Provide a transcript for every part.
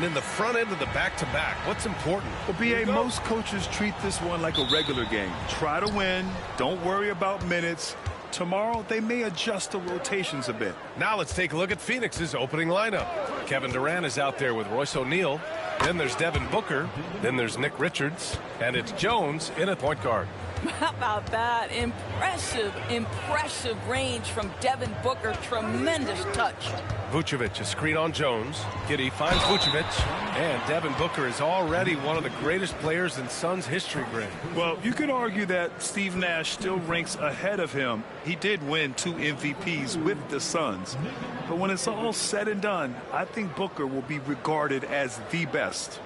in the front end of the back-to-back. What's important? Well, BA, most coaches treat this one like a regular game. Try to win. Don't worry about minutes. Tomorrow, they may adjust the rotations a bit. Now let's take a look at Phoenix's opening lineup. Kevin Durant is out there with Royce O'Neal. Then there's Devin Booker. Then there's Nick Richards. And it's Jones in at point guard. How about that? Impressive range from Devin Booker. Tremendous touch. Vucevic, a screen on Jones. Giddey finds Vucevic. And Devin Booker is already one of the greatest players in Suns history, Greg. Well, you could argue that Steve Nash still ranks ahead of him. He did win 2 MVPs with the Suns. But when it's all said and done, I think Booker will be regarded as the best.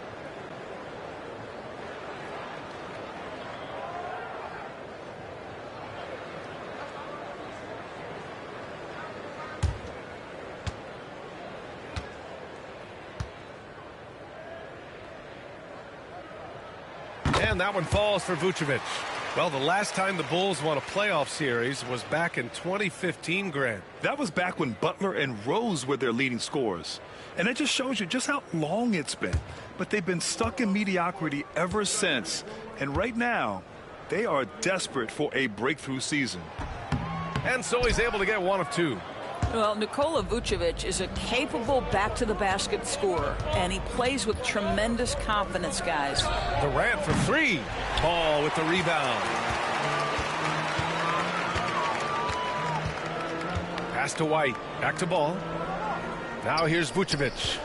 And that one falls for Vucevic. Well, the last time the Bulls won a playoff series was back in 2015, Grant. That was back when Butler and Rose were their leading scorers. And it just shows you just how long it's been. But they've been stuck in mediocrity ever since. And right now, they are desperate for a breakthrough season. And so he's able to get one of 2. Well, Nikola Vucevic is a capable back-to-the-basket scorer, and he plays with tremendous confidence, guys. Durant for 3. Ball with the rebound. Pass to White. Back to Ball. Now here's Vucevic.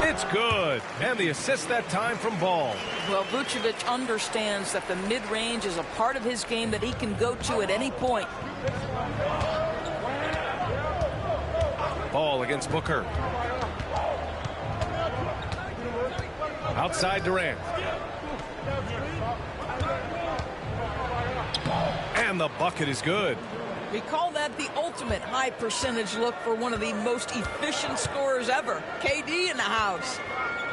It's good. And the assist that time from Ball. Well, Vucevic understands that the mid-range is a part of his game that he can go to at any point. Ball against Booker. Outside Durant. And the bucket is good. We call that the ultimate high percentage look for one of the most efficient scorers ever. KD in the house.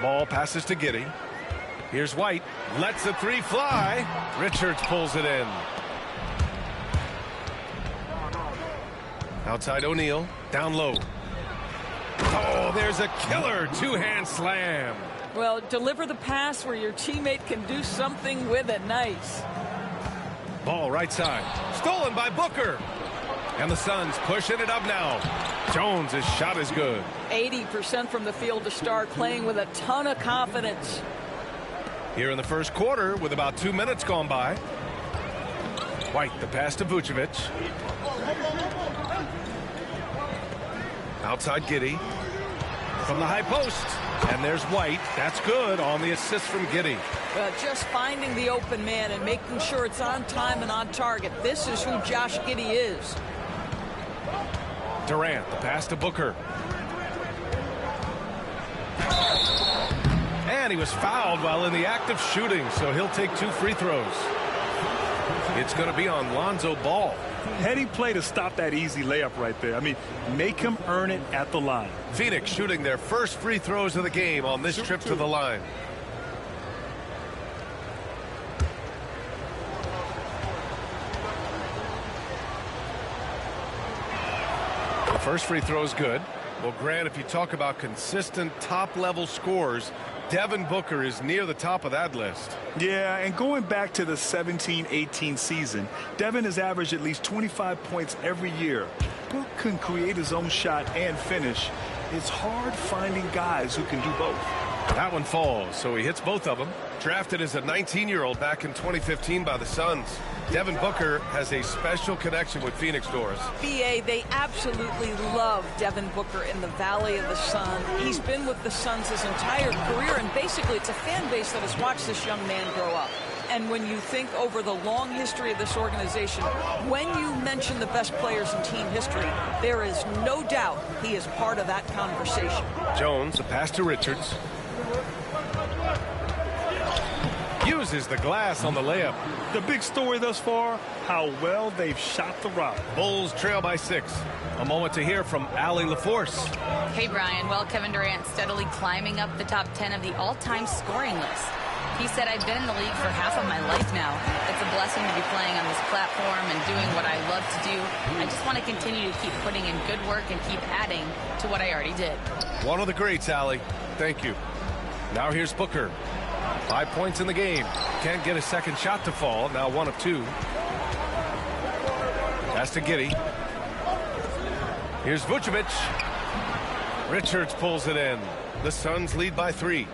Ball passes to Giddey. Here's White. Lets the 3 fly. Richards pulls it in. Outside O'Neal. Down low. Oh, there's a killer 2-hand slam. Well, deliver the pass where your teammate can do something with it. Nice. Ball right side. Stolen by Booker. And the Suns pushing it up now. Jones' shot is good. 80% from the field to start, playing with a ton of confidence. Here in the first quarter with about 2 minutes gone by. White, the pass to Vucevic. Outside Giddey. From the high post. And there's White. That's good on the assist from Giddey. Just finding the open man and making sure it's on time and on target. This is who Josh Giddey is. Durant, the pass to Booker. And he was fouled while in the act of shooting, so he'll take 2 free throws. It's going to be on Lonzo Ball. Heady play to stop that easy layup right there. I mean, make him earn it at the line. Phoenix shooting their first free throws of the game on this trip to the line. The first free throw is good. Well, Grant, if you talk about consistent top-level scores, Devin Booker is near the top of that list. Yeah, and going back to the 17-18 season, Devin has averaged at least 25 points every year. Book can create his own shot and finish. It's hard finding guys who can do both. That one falls, so he hits both of them. Drafted as a 19-year-old back in 2015 by the Suns, Devin Booker has a special connection with Phoenix, Doris. BA, they absolutely love Devin Booker in the Valley of the Sun. He's been with the Suns his entire career, and basically it's a fan base that has watched this young man grow up. And when you think over the long history of this organization, when you mention the best players in team history, there is no doubt he is part of that conversation. Jones, the pass to Richards. Uses the glass on the layup. The big story thus far, how well they've shot the rock. Bulls trail by 6. A moment to hear from Allie LaForce. Hey, Brian. Well, Kevin Durant steadily climbing up the top 10 of the all-time scoring list. He said, "I've been in the league for half of my life now. It's a blessing to be playing on this platform and doing what I love to do. I just want to continue to keep putting in good work and keep adding to what I already did." One of the greats, Allie. Thank you. Now here's Booker. 5 points in the game. Can't get a second shot to fall. Now 1 of 2. Pass to Giddey. Here's Vucevic. Richards pulls it in. The Suns lead by 3.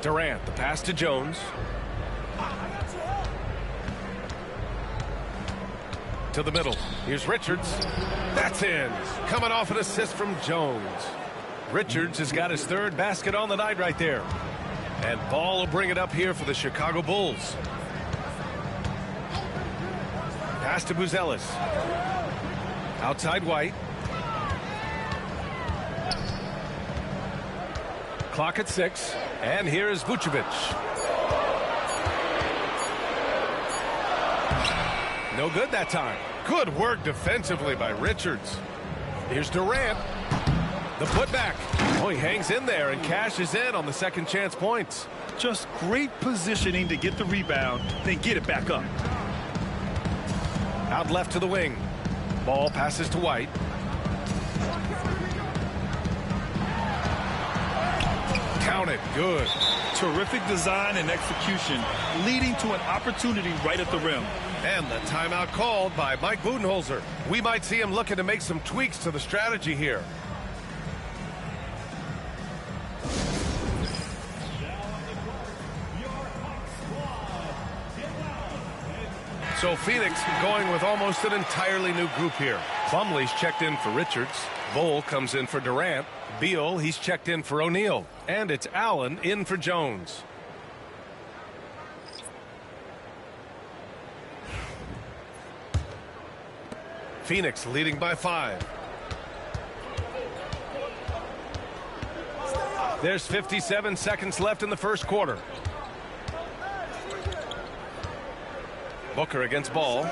Durant, the pass to Jones. To the middle. Here's Richards. That's in. Coming off an assist from Jones. Richards has got his 3rd basket on the night right there. And Ball will bring it up here for the Chicago Bulls. Pass to Buzelis. Outside White. Clock at 6. And here is Vucevic. No good that time. Good work defensively by Richards. Here's Durant. The putback. Oh, he hangs in there and cashes in on the second chance points. Just great positioning to get the rebound, then get it back up. Out left to the wing. Ball passes to White. Count it. Good. Terrific design and execution, leading to an opportunity right at the rim. And the timeout called by Mike Budenholzer. We might see him looking to make some tweaks to the strategy here. So Phoenix going with almost an entirely new group here. Plumlee's checked in for Richards. Bull comes in for Durant. Beal, he's checked in for O'Neal. And it's Allen in for Jones. Phoenix leading by 5. There's 57 seconds left in the first quarter. Booker against Ball.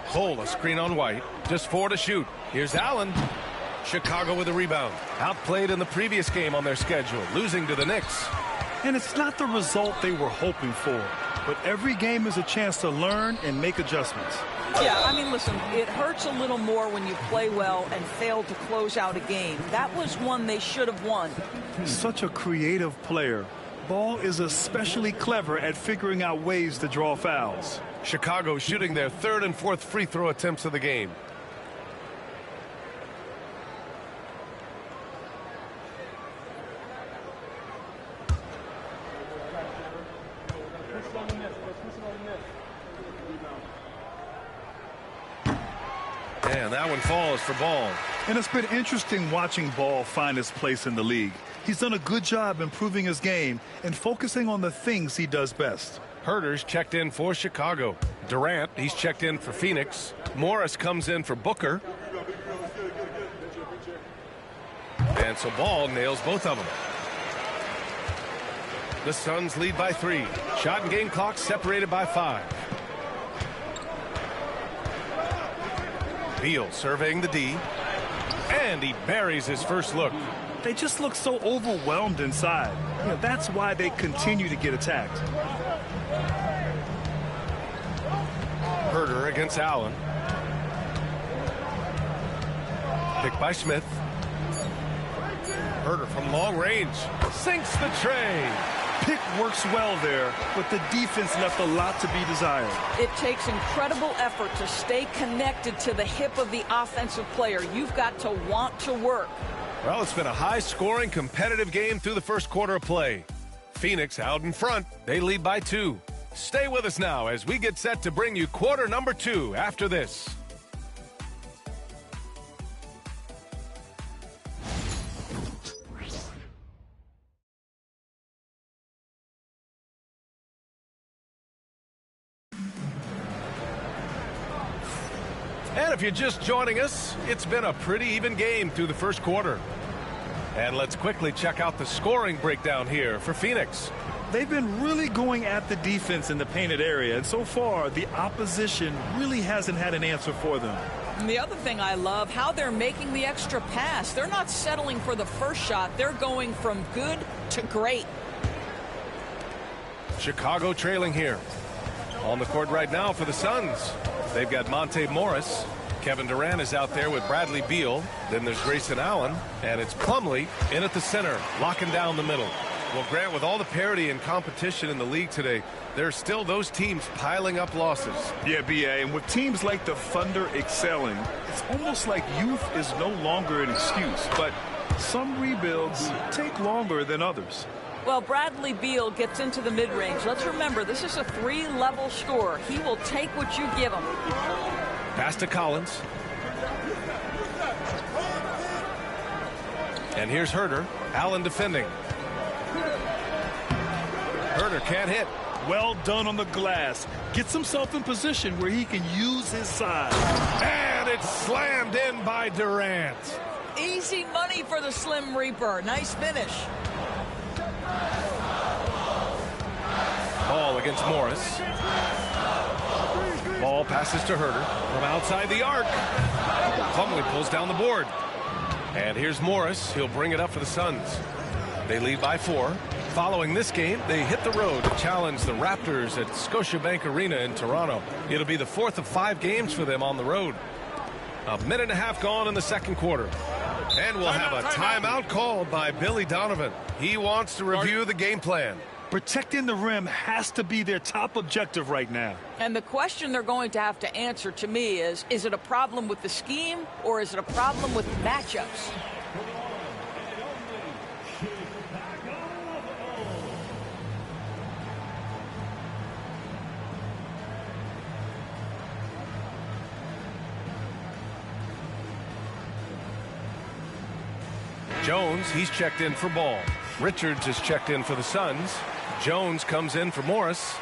Cole, a screen on White. Just 4 to shoot. Here's Allen. Chicago with a rebound. Outplayed in the previous game on their schedule, losing to the Knicks. And it's not the result they were hoping for. But every game is a chance to learn and make adjustments. Yeah, I mean, listen, it hurts a little more when you play well and fail to close out a game. That was one they should have won. Such a creative player. Ball is especially clever at figuring out ways to draw fouls. Chicago shooting their 3rd and 4th free throw attempts of the game. And that one falls for Ball. And it's been interesting watching Ball find his place in the league. He's done a good job improving his game and focusing on the things he does best. Herter's checked in for Chicago. Durant, he's checked in for Phoenix. Morris comes in for Booker. And so Ball nails both of them. The Suns lead by 3. Shot and game clock separated by 5. Beal surveying the D. And he buries his first look. They just look so overwhelmed inside. That's why they continue to get attacked. Herter against Allen. Picked by Smith. Herter from long range. Sinks the tray. Pick works well there, but the defense left a lot to be desired. It takes incredible effort to stay connected to the hip of the offensive player. You've got to want to work. Well, it's been a high-scoring, competitive game through the first quarter of play. Phoenix out in front. They lead by 2. Stay with us now as we get set to bring you quarter number 2 after this. And if you're just joining us, it's been a pretty even game through the first quarter. And let's quickly check out the scoring breakdown here for Phoenix. They've been really going at the defense in the painted area, and so far the opposition really hasn't had an answer for them. And the other thing I love, how they're making the extra pass. They're not settling for the first shot. They're going from good to great. Chicago trailing here. On the court right now for the Suns. They've got Monte Morris. Kevin Durant is out there with Bradley Beal. Then there's Grayson Allen. And it's Plumlee in at the center, locking down the middle. Well, Grant, with all the parity and competition in the league today, there's still those teams piling up losses. Yeah, B.A., and with teams like the Thunder excelling, it's almost like youth is no longer an excuse. But some rebuilds take longer than others. Well, Bradley Beal gets into the mid-range. Let's remember, this is a 3-level scorer. He will take what you give him. Pass to Collins. And here's Herter. Allen defending. Herter can't hit. Well done on the glass. Gets himself in position where he can use his size. And it's slammed in by Durant. Easy money for the Slim Reaper. Nice finish. Ball against Morris. Ball passes to Herter from outside the arc. Plumlee pulls down the board. And here's Morris. He'll bring it up for the Suns. They lead by 4. Following this game, they hit the road to challenge the Raptors at Scotiabank Arena in Toronto. It'll be the 4th of 5 games for them on the road. A minute and a half gone in the second quarter. And we'll have a timeout called by Billy Donovan. He wants to review the game plan. Protecting the rim has to be their top objective right now. And the question they're going to have to answer to me is it a problem with the scheme or is it a problem with matchups? Jones, he's checked in for Ball. Richards is checked in for the Suns. Jones comes in for Morris.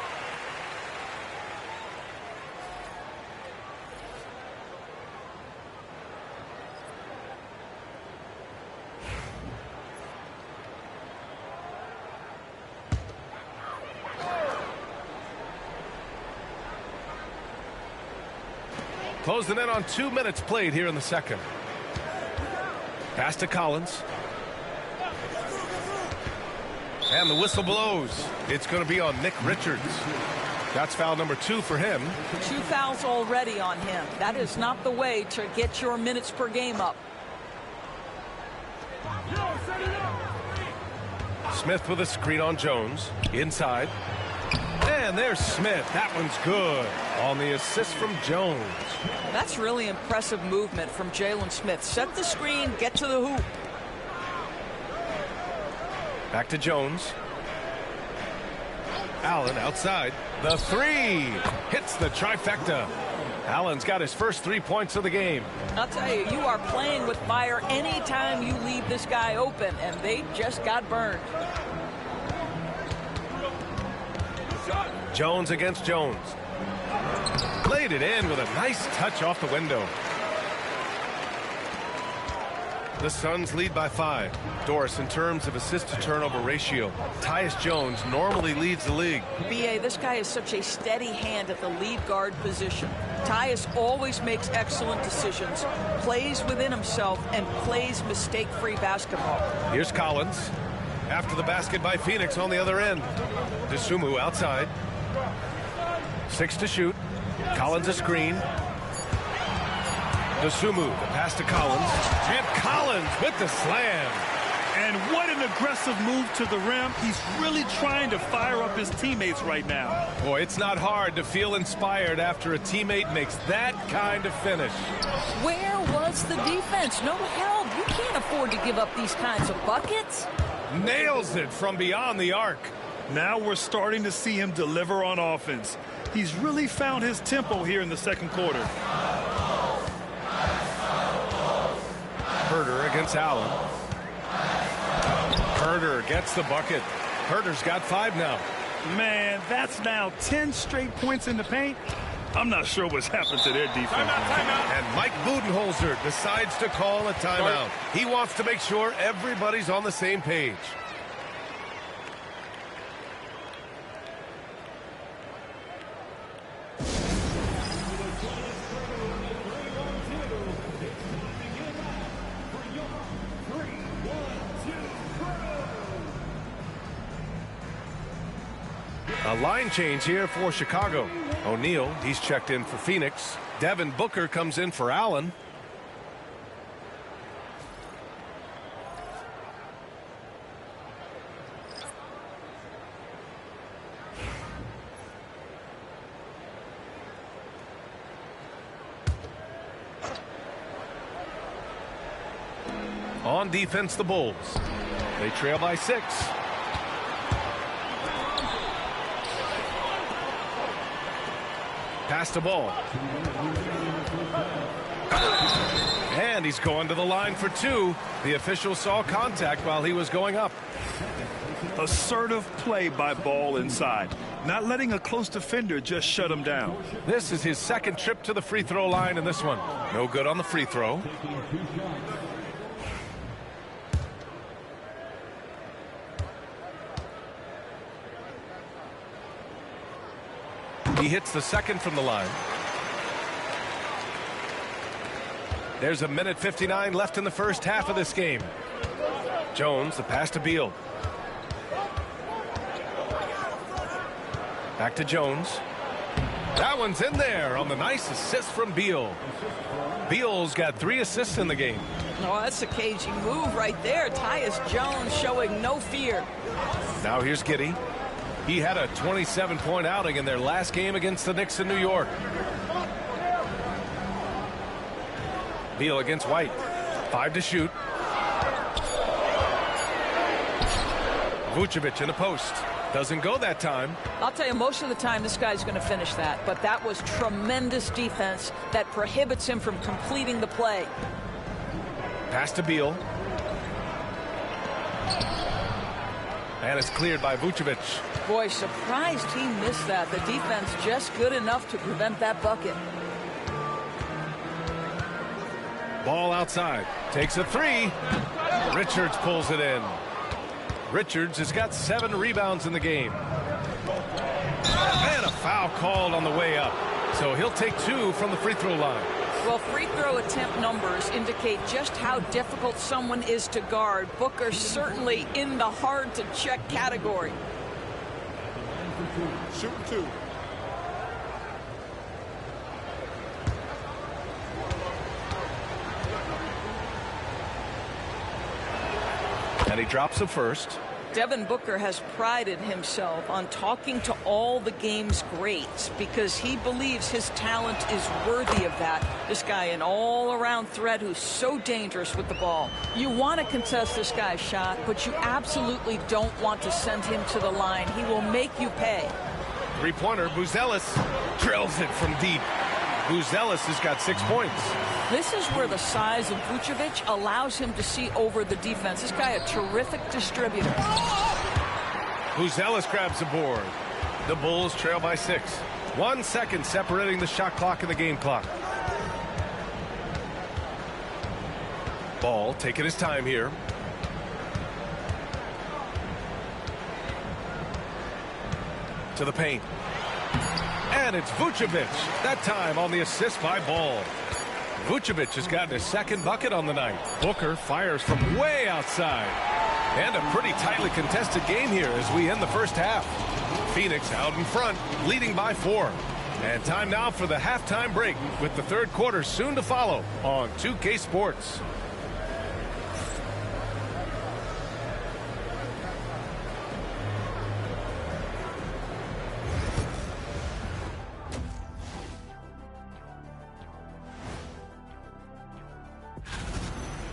Closing in on 2 minutes played here in the second. Pass to Collins. And the whistle blows. It's going to be on Nick Richards. That's foul number 2 for him. 2 fouls already on him. That is not the way to get your minutes per game up. Smith with a screen on Jones. Inside. And there's Smith. That one's good on the assist from Jones. That's really impressive movement from Jalen Smith. Set the screen, get to the hoop. Back to Jones. Allen outside. The 3 hits the trifecta. Allen's got his first 3 points of the game. I'll tell you, you are playing with fire anytime you leave this guy open, and they just got burned. Jones against Jones. Laid it in with a nice touch off the window. The Suns lead by 5. Doris, in terms of assist-to-turnover ratio, Tyus Jones normally leads the league. B.A., this guy is such a steady hand at the lead guard position. Tyus always makes excellent decisions, plays within himself, and plays mistake-free basketball. Here's Collins. After the basket by Phoenix on the other end. DeSumo outside. 6 to shoot. Collins a screen. DeSumo, the pass to Collins. And Collins with the slam. And what an aggressive move to the rim. He's really trying to fire up his teammates right now. Boy, it's not hard to feel inspired after a teammate makes that kind of finish. Where was the defense? No help. You can't afford to give up these kinds of buckets. Nails it from beyond the arc. Now we're starting to see him deliver on offense. He's really found his tempo here in the second quarter. Herter against Allen. Herter gets the bucket. Herter's got 5 now. Man, that's now 10 straight points in the paint. I'm not sure what's happened to their defense. And Mike Budenholzer decides to call a timeout. He wants to make sure everybody's on the same page. A line change here for Chicago. O'Neal, he's checked in for Phoenix. Devin Booker comes in for Allen. On defense, the Bulls. They trail by 6. Pass the ball. And he's going to the line for 2. The official saw contact while he was going up. Assertive play by Ball inside. Not letting a close defender just shut him down. This is his second trip to the free throw line in this one. No good on the free throw. He hits the second from the line. There's a minute 59 left in the first half of this game. Jones, the pass to Beal. Back to Jones. That one's in there on the nice assist from Beal. Beal's got 3 assists in the game. Oh, that's a cagey move right there. Tyus Jones showing no fear. Now here's Giddey. He had a 27-point outing in their last game against the Knicks in New York. Beal against White. 5 to shoot. Vucevic in the post. Doesn't go that time. I'll tell you, most of the time this guy's going to finish that. But that was tremendous defense that prohibits him from completing the play. Pass to Beal. And it's cleared by Vucevic. Boy, surprised he missed that. The defense just good enough to prevent that bucket. Ball outside. Takes a 3. Richards pulls it in. Richards has got 7 rebounds in the game. And a foul called on the way up. So he'll take 2 from the free throw line. Well, free throw attempt numbers indicate just how difficult someone is to guard. Booker certainly in the hard-to-check category. Shooting 2. And he drops the first. Devin Booker has prided himself on talking to all the game's greats because he believes his talent is worthy of that. This guy, an all-around threat who's so dangerous with the ball. You want to contest this guy's shot, but you absolutely don't want to send him to the line. He will make you pay. Three-pointer, Buzelis drills it from deep. Buzelis has got 6 points. This is where the size of Vucevic allows him to see over the defense. This guy, a terrific distributor. Buzelis grabs the board. The Bulls trail by 6. 1 second separating the shot clock and the game clock. Ball taking his time here. To the paint. And it's Vucevic. That time on the assist by Ball. Vucevic has gotten his second bucket on the night. Booker fires from way outside. And a pretty tightly contested game here as we end the first half. Phoenix out in front, leading by 4. And time now for the halftime break with the third quarter soon to follow on 2K Sports.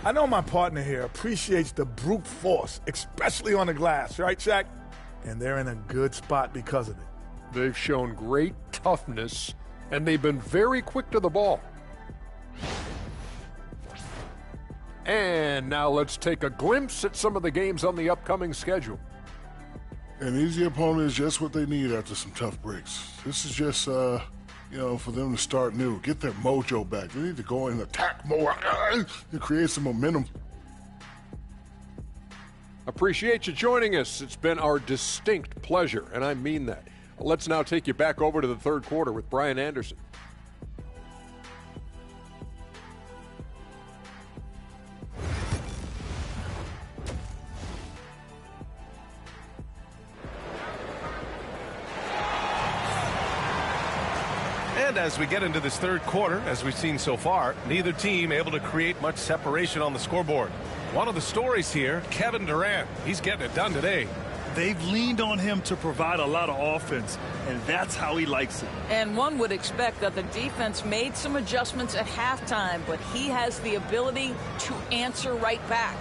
I know my partner here appreciates the brute force, especially on the glass, right, Shaq? And they're in a good spot because of it. They've shown great toughness, and they've been very quick to the ball. And now let's take a glimpse at some of the games on the upcoming schedule. An easy opponent is just what they need after some tough breaks. This is just, for them to start new, get their mojo back. They need to go and attack more and create some momentum. Appreciate you joining us. It's been our distinct pleasure, and I mean that. Let's now take you back over to the third quarter with Brian Anderson. And as we get into this third quarter, as we've seen so far, neither team able to create much separation on the scoreboard. One of the stories here, Kevin Durant. He's getting it done today. They've leaned on him to provide a lot of offense, and that's how he likes it. And one would expect that the defense made some adjustments at halftime, but he has the ability to answer right back.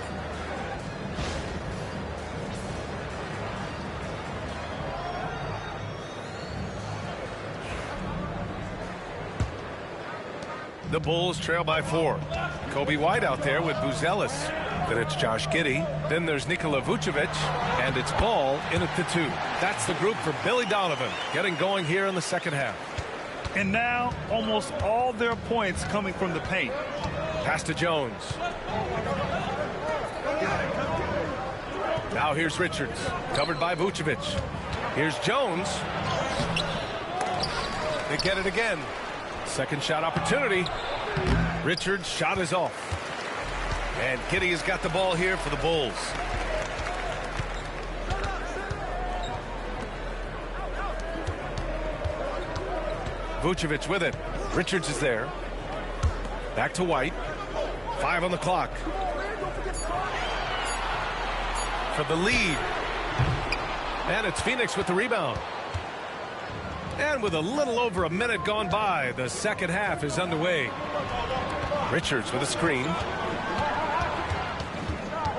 The Bulls trail by 4. Kobe White out there with Buzelis. Then it's Josh Giddey. Then there's Nikola Vucevic. And it's Ball in at the 2. That's the group for Billy Donovan getting going here in the second half. And now almost all their points coming from the paint. Pass to Jones. Now here's Richards. Covered by Vucevic. Here's Jones. They get it again. Second shot opportunity. Richards' shot is off. And Giddey has got the ball here for the Bulls. Vucevic with it. Richards is there. Back to White. 5 on the clock. For the lead. And it's Phoenix with the rebound. And with a little over a minute gone by, the second half is underway. Richards with a screen.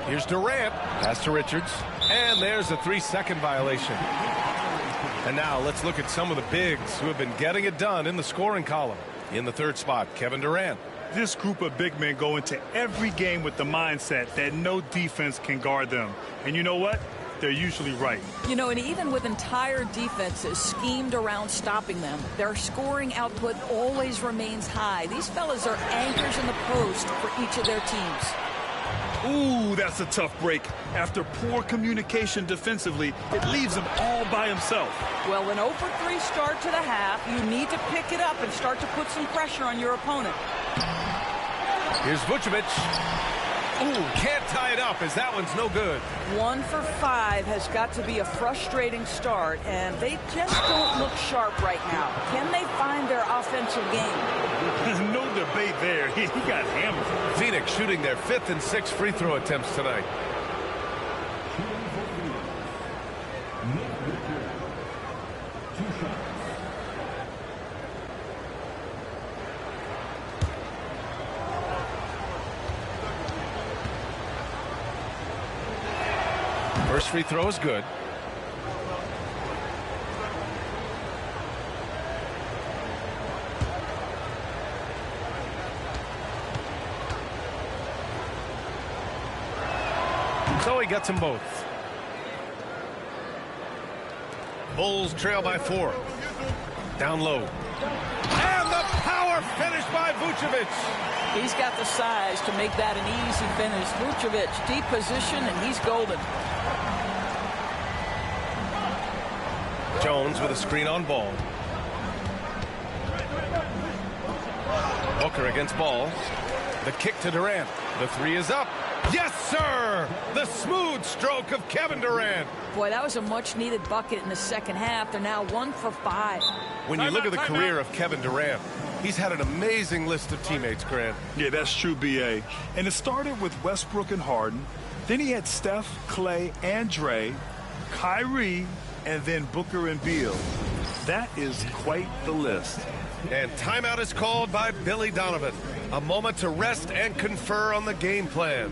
Here's Durant. Pass to Richards. And there's a 3-second violation. And now let's look at some of the bigs who have been getting it done in the scoring column. In the third spot, Kevin Durant. This group of big men go into every game with the mindset that no defense can guard them. And you know what? They're usually right. You know, and even with entire defenses schemed around stopping them, their scoring output always remains high. These fellas are anchors in the post for each of their teams. Ooh, that's a tough break. After poor communication defensively, it leaves him all by himself. Well, an 0-for-3 start to the half, you need to pick it up and start to put some pressure on your opponent. Here's Vucevic. Ooh, can't tie it up as that one's no good. 1 for 5 has got to be a frustrating start, and they just don't look sharp right now. Can they find their offensive game? No debate there. He got hammered. Phoenix shooting their 5th and 6th free throw attempts tonight. First free throw is good. So he gets them both. Bulls trail by 4. Down low. And the power finish by Vucevic. He's got the size to make that an easy finish. Vucevic, deep position, and he's golden. Jones with a screen on Ball. Booker against Ball. The kick to Durant. The 3 is up. Yes, sir! The smooth stroke of Kevin Durant. Boy, that was a much-needed bucket in the second half. They're now 1 for 5. When you look at the career of Kevin Durant, he's had an amazing list of teammates, Grant. Yeah, that's true, B.A. And it started with Westbrook and Harden. Then he had Steph, Clay, and Dre, Kyrie, and then Booker and Beal. That is quite the list. And timeout is called by Billy Donovan. A moment to rest and confer on the game plan.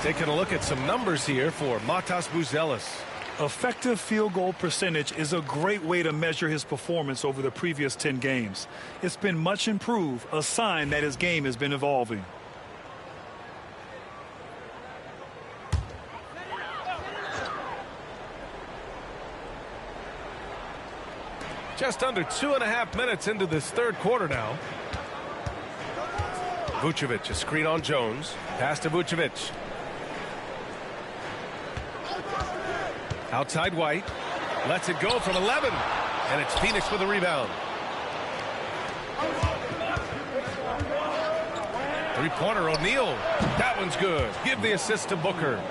Taking a look at some numbers here for Matas Buzelis. Effective field goal percentage is a great way to measure his performance over the previous 10 games. It's been much improved, a sign that his game has been evolving. Just under 2.5 minutes into this third quarter now. Vucevic, a screen on Jones. Pass to Vucevic. Outside White. Lets it go from 11. And it's Phoenix with a rebound. Three-pointer O'Neal. That one's good. Give the assist to Booker.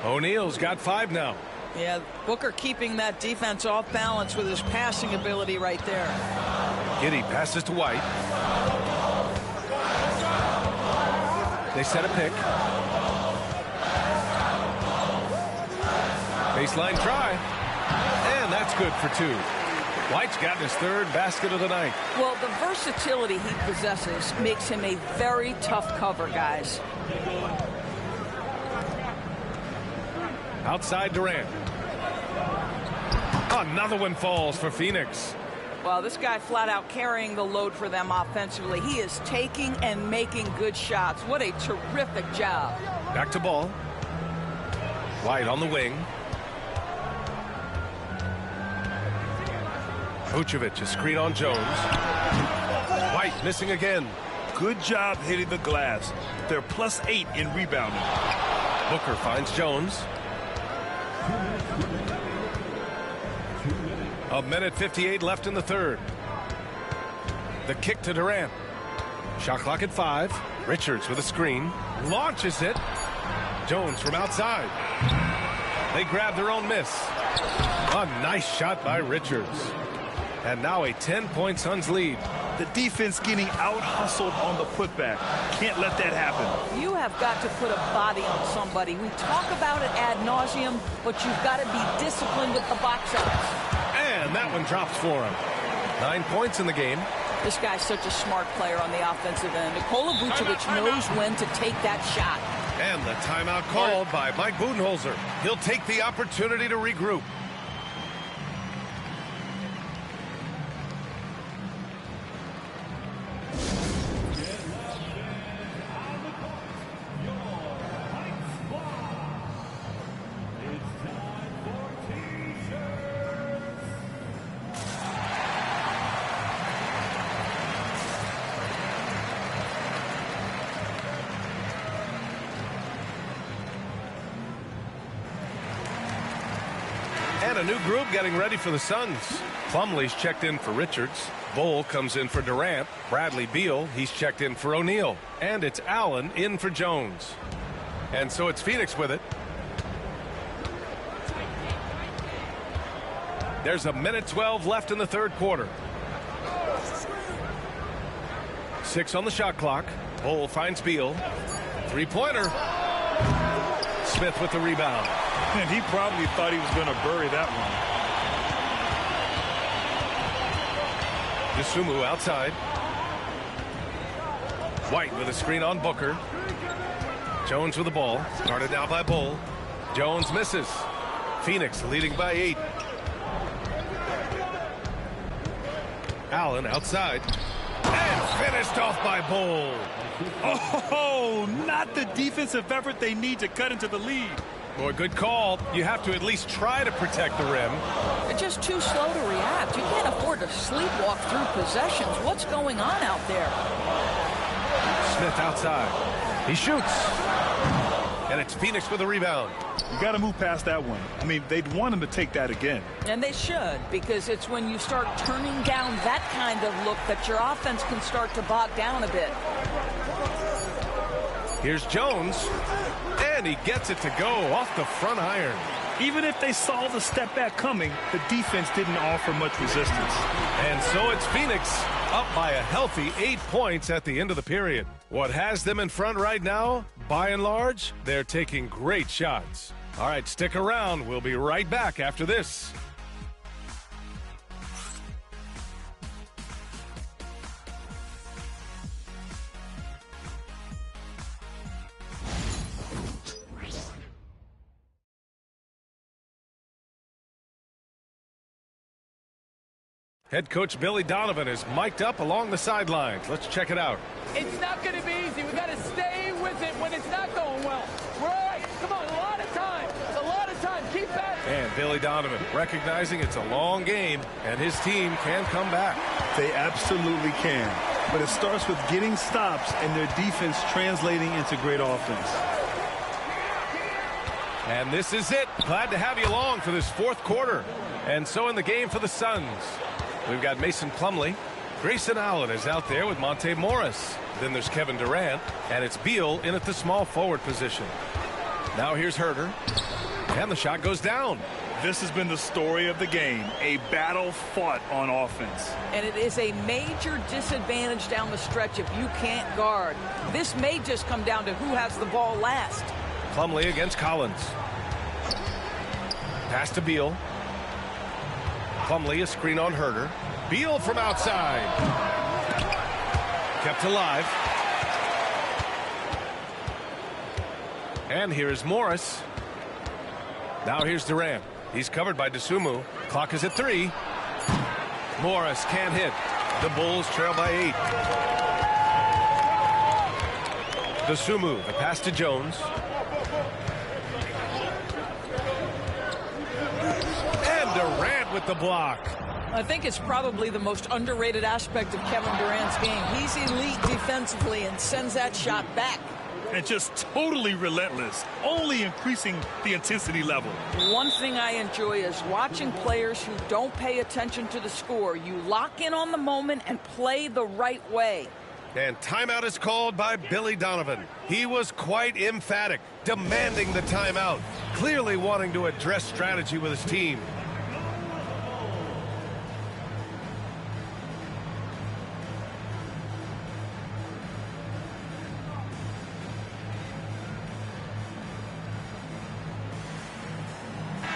O'Neal's got 5 now. Yeah, Booker keeping that defense off balance with his passing ability right there. Giddey passes to White. They set a pick. Baseline try. And that's good for 2. White's gotten his 3rd basket of the night. Well, the versatility he possesses makes him a very tough cover, guys. Outside Durant. Another one falls for Phoenix. Well, this guy flat out carrying the load for them offensively. He is taking and making good shots. What a terrific job. Back to Ball. White on the wing. Vucevic, a screen on Jones. White missing again. Good job hitting the glass. They're +8 in rebounding. Booker finds Jones. A minute 58 left in the 3rd. The kick to Durant. Shot clock at 5. Richards with a screen. Launches it. Jones from outside. They grab their own miss. A nice shot by Richards. And now a 10-point Suns lead. The defense getting out-hustled on the putback. Can't let that happen. You have got to put a body on somebody. We talk about it ad nauseum, but you've got to be disciplined with the box outs. And that one drops for him. 9 points in the game. This guy's such a smart player on the offensive end. Nikola Vucevic knows when to take that shot. And the timeout called by Mike Budenholzer. He'll take the opportunity to regroup. And a new group getting ready for the Suns. Plumlee's checked in for Richards. Bol comes in for Durant. Bradley Beal, he's checked in for O'Neal. And it's Allen in for Jones. And so it's Phoenix with it. There's a minute 12 left in the 3rd quarter. 6 on the shot clock. Bol finds Beal. 3-pointer. Smith with the rebound. And he probably thought he was going to bury that one. Dosunmu outside. White with a screen on Booker. Jones with the ball. Guarded now by Bol. Jones misses. Phoenix leading by 8. Allen outside. And finished off by Bol. Oh, not the defensive effort they need to cut into the lead. Boy, good call. You have to at least try to protect the rim. They're just too slow to react. You can't afford to sleepwalk through possessions. What's going on out there? Smith outside. He shoots. And it's Phoenix with a rebound. You got to move past that one. I mean, they'd want him to take that again. And they should, because it's when you start turning down that kind of look that your offense can start to bog down a bit. Here's Jones. And he gets it to go off the front iron. Even if they saw the step back coming, the defense didn't offer much resistance. And so it's Phoenix up by a healthy 8 points at the end of the period. What has them in front right now? By and large, they're taking great shots. All right, stick around. We'll be right back after this. Head coach Billy Donovan is mic'd up along the sidelines. Let's check it out. It's not going to be easy. We got to stay with it when it's not going well. We're all right. Come on, a lot of time. A lot of time. Keep that. And Billy Donovan recognizing it's a long game and his team can come back. They absolutely can. But it starts with getting stops and their defense translating into great offense. And this is it. Glad to have you along for this 4th quarter. And so in the game for the Suns, we've got Mason Plumlee. Grayson Allen is out there with Monte Morris. Then there's Kevin Durant, and it's Beal in at the small forward position. Now here's Herter. And the shot goes down. This has been the story of the game, a battle fought on offense. And it is a major disadvantage down the stretch if you can't guard. This may just come down to who has the ball last. Plumlee against Collins. Pass to Beal. Plumlee, a screen on Herder. Beal from outside. Kept alive. And here's Morris. Now here's Durant. He's covered by Dosunmu. Clock is at 3. Morris can't hit. The Bulls trail by 8. Dosunmu, the pass to Jones. And Durant with the block. I think it's probably the most underrated aspect of Kevin Durant's game. He's elite defensively and sends that shot back. And just totally relentless, only increasing the intensity level. One thing I enjoy is watching players who don't pay attention to the score. You lock in on the moment and play the right way. And timeout is called by Billy Donovan. He was quite emphatic, demanding the timeout, clearly wanting to address strategy with his team.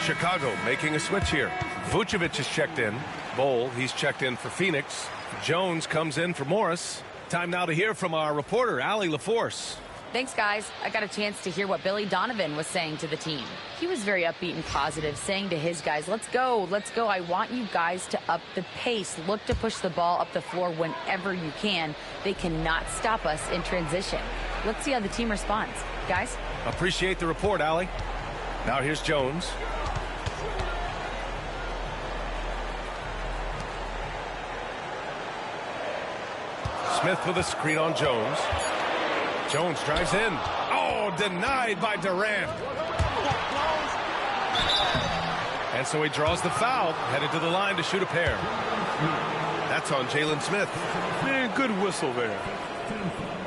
Chicago making a switch here. Vucevic is checked in. Bol, he's checked in for Phoenix. Jones comes in for Morris. Time now to hear from our reporter, Allie LaForce. Thanks, guys. I got a chance to hear what Billy Donovan was saying to the team. He was very upbeat and positive, saying to his guys, let's go, let's go. I want you guys to up the pace. Look to push the ball up the floor whenever you can. They cannot stop us in transition. Let's see how the team responds. Guys? Appreciate the report, Allie. Now here's Jones. Smith with a screen on Jones. Jones drives in. Oh, denied by Durant. And so he draws the foul, headed to the line to shoot a pair. That's on Jalen Smith. Man, good whistle there.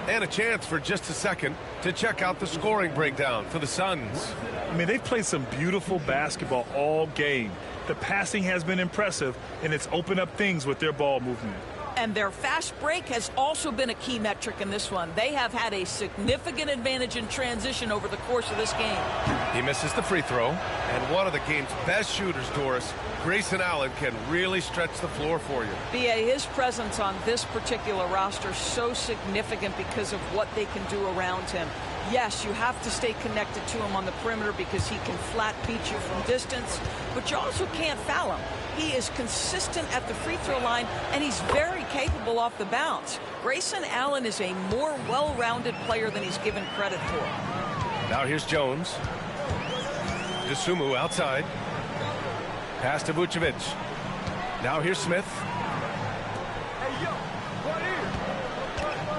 And a chance for just a second to check out the scoring breakdown for the Suns. I mean, they've played some beautiful basketball all game. The passing has been impressive, and it's opened up things with their ball movement. And their fast break has also been a key metric in this one. They have had a significant advantage in transition over the course of this game. He misses the free throw. And one of the game's best shooters, Doris, Grayson Allen, can really stretch the floor for you. B.A., his presence on this particular roster is so significant because of what they can do around him. Yes, you have to stay connected to him on the perimeter because he can flat beat you from distance, but you also can't foul him. He is consistent at the free throw line, and he's very capable off the bounce. Grayson Allen is a more well-rounded player than he's given credit for. Now here's Jones. Dosunmu outside. Pass to Vucevic. Now here's Smith.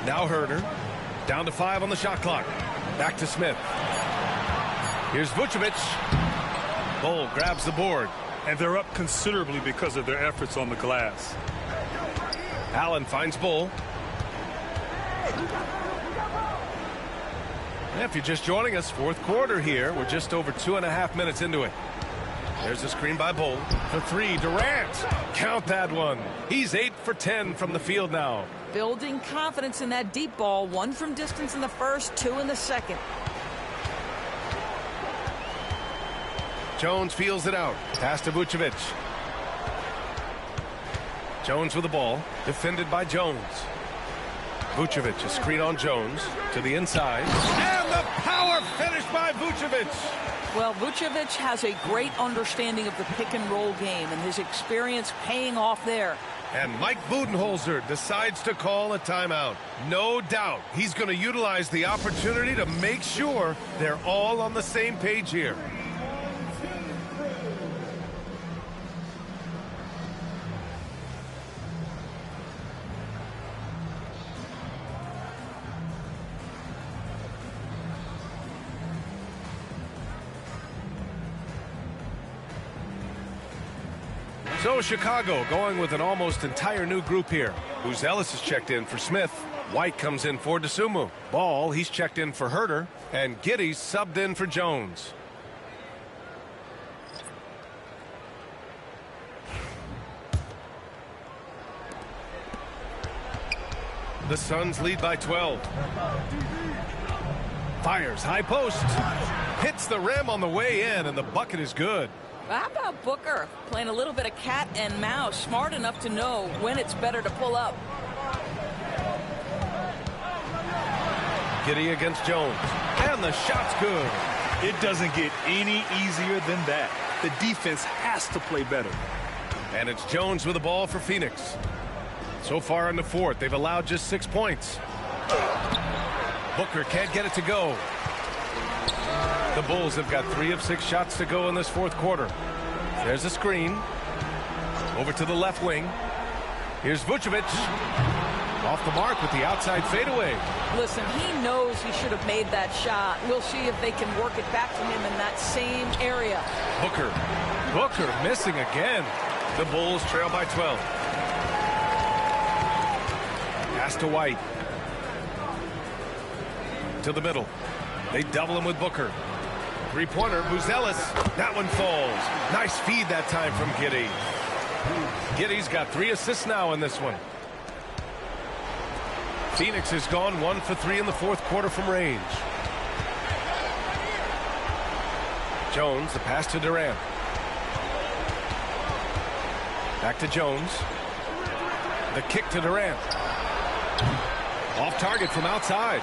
Now Herder. Down to 5 on the shot clock. Back to Smith. Here's Vucevic. Bol grabs the board. And they're up considerably because of their efforts on the glass. Allen finds Bol. If you're just joining us, fourth quarter here. We're just over 2.5 minutes into it. There's a screen by Bol. For 3, Durant. Count that one. He's 8 for 10 from the field now. Building confidence in that deep ball. 1 from distance in the first, 2 in the second. Jones feels it out. Pass to Vucevic. Jones with the ball. Defended by Jones. Vucevic, a screen on Jones. To the inside. And the power finish by Vucevic. Well, Vucevic has a great understanding of the pick-and-roll game, and his experience paying off there. And Mike Budenholzer decides to call a timeout. No doubt he's going to utilize the opportunity to make sure they're all on the same page here. So Chicago going with an almost entire new group here. Ellis is checked in for Smith. White comes in for Dosunmu. Ball, he's checked in for Herder. And Giddey's subbed in for Jones. The Suns lead by 12. Fires high post. Hits the rim on the way in, and the bucket is good. How about Booker playing a little bit of cat and mouse, smart enough to know when it's better to pull up. Giddey against Jones, and the shot's good. It doesn't get any easier than that. The defense has to play better. And it's Jones with the ball for Phoenix. So far in the fourth, they've allowed just 6 points. Booker can't get it to go. The Bulls have got 3 of 6 shots to go in this fourth quarter. There's a screen. Over to the left wing. Here's Vucevic. Off the mark with the outside fadeaway. Listen, he knows he should have made that shot. We'll see if they can work it back to him in that same area. Booker missing again. The Bulls trail by 12. Pass to White. To the middle. They double him with Booker. Three-pointer, Buzelis. That one falls. Nice feed that time from Giddey. Giddey's got 3 assists now in this one. Phoenix has gone 1 for 3 in the fourth quarter from range. Jones, the pass to Durant. Back to Jones. The kick to Durant. Off target from outside.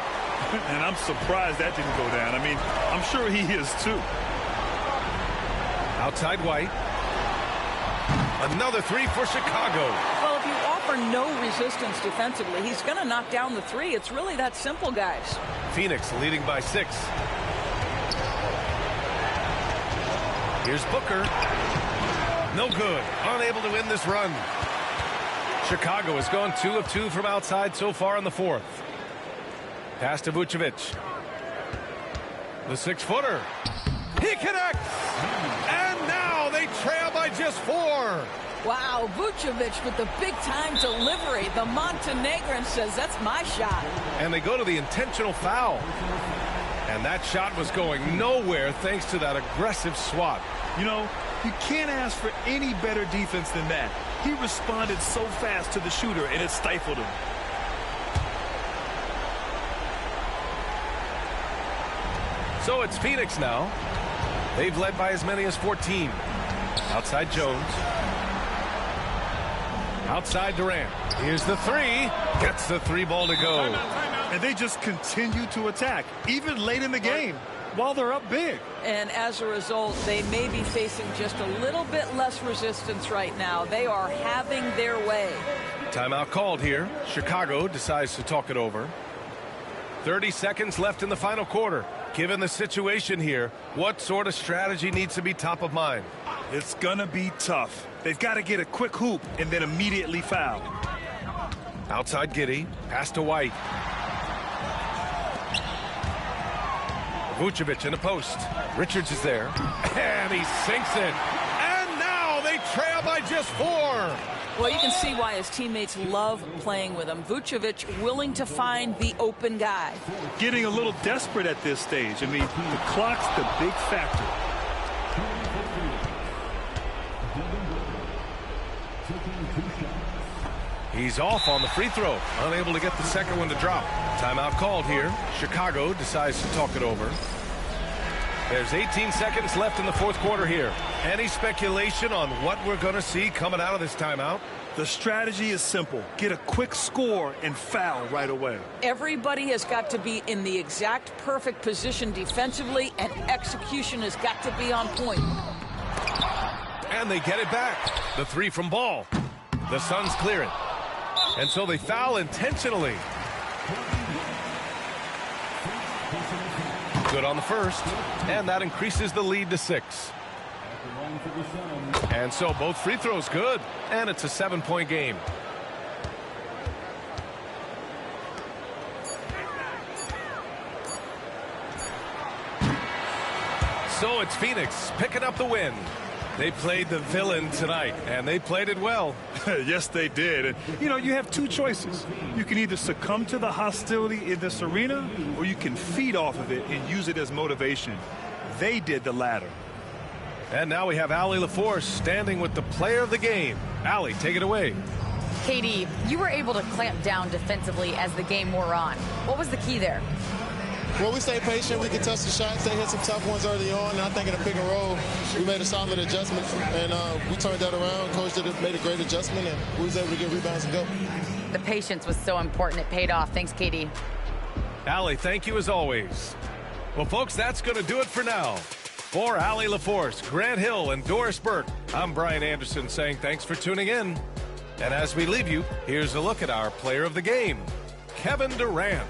And I'm surprised that didn't go down. I mean, I'm sure he is too. Outside White. Another 3 for Chicago. Well, if you offer no resistance defensively, he's going to knock down the 3. It's really that simple, guys. Phoenix leading by 6. Here's Booker. No good. Unable to win this run. Chicago has gone 2 of 2 from outside so far in the fourth. Pass to Vucevic. The 6-footer. He connects! And now they trail by just 4. Wow, Vucevic with the big-time delivery. The Montenegrin says, that's my shot. And they go to the intentional foul. And that shot was going nowhere thanks to that aggressive swat. You know, you can't ask for any better defense than that. He responded so fast to the shooter, and it stifled him. So it's Phoenix now. They've led by as many as 14. Outside Jones. Outside Durant. Here's the 3. Gets the 3 ball to go. And they just continue to attack, even late in the game, while they're up big. And as a result, they may be facing just a little bit less resistance right now. They are having their way. Timeout called here. Chicago decides to talk it over. 30 seconds left in the final quarter. Given the situation here, what sort of strategy needs to be top of mind? It's going to be tough. They've got to get a quick hoop and then immediately foul. Outside Giddey. Pass to White. Vucevic in the post. Richards is there. And he sinks it. And now they trail by just 4. Well, you can see why his teammates love playing with him. Vucevic willing to find the open guy. Getting a little desperate at this stage. I mean, the clock's the big factor. He's off on the free throw. Unable to get the second one to drop. Timeout called here. Chicago decides to talk it over. There's 18 seconds left in the fourth quarter here. Any speculation on what we're going to see coming out of this timeout? The strategy is simple. Get a quick score and foul right away. Everybody has got to be in the exact perfect position defensively, and execution has got to be on point. And they get it back. The 3 from Ball. The Suns clear it. And so they foul intentionally. Good on the first. And that increases the lead to 6. And so both free throws good. And it's a 7-point game. So it's Phoenix picking up the win. They played the villain tonight, and they played it well. Yes, they did. And, you know, you have 2 choices. You can either succumb to the hostility in this arena, or you can feed off of it and use it as motivation. They did the latter. And now we have Allie LaForce standing with the player of the game. Allie, take it away. KD, you were able to clamp down defensively as the game wore on. What was the key there? Well, we stayed patient. We could touch the shots. They hit some tough ones early on. And I think in a pick and roll, we made a solid adjustment. And we turned that around. Coach made a great adjustment, and we was able to get rebounds and go. The patience was so important. It paid off. Thanks, KD. Allie, thank you as always. Well, folks, that's going to do it for now. For Allie LaForce, Grant Hill, and Doris Burke, I'm Brian Anderson saying thanks for tuning in. And as we leave you, here's a look at our player of the game, Kevin Durant.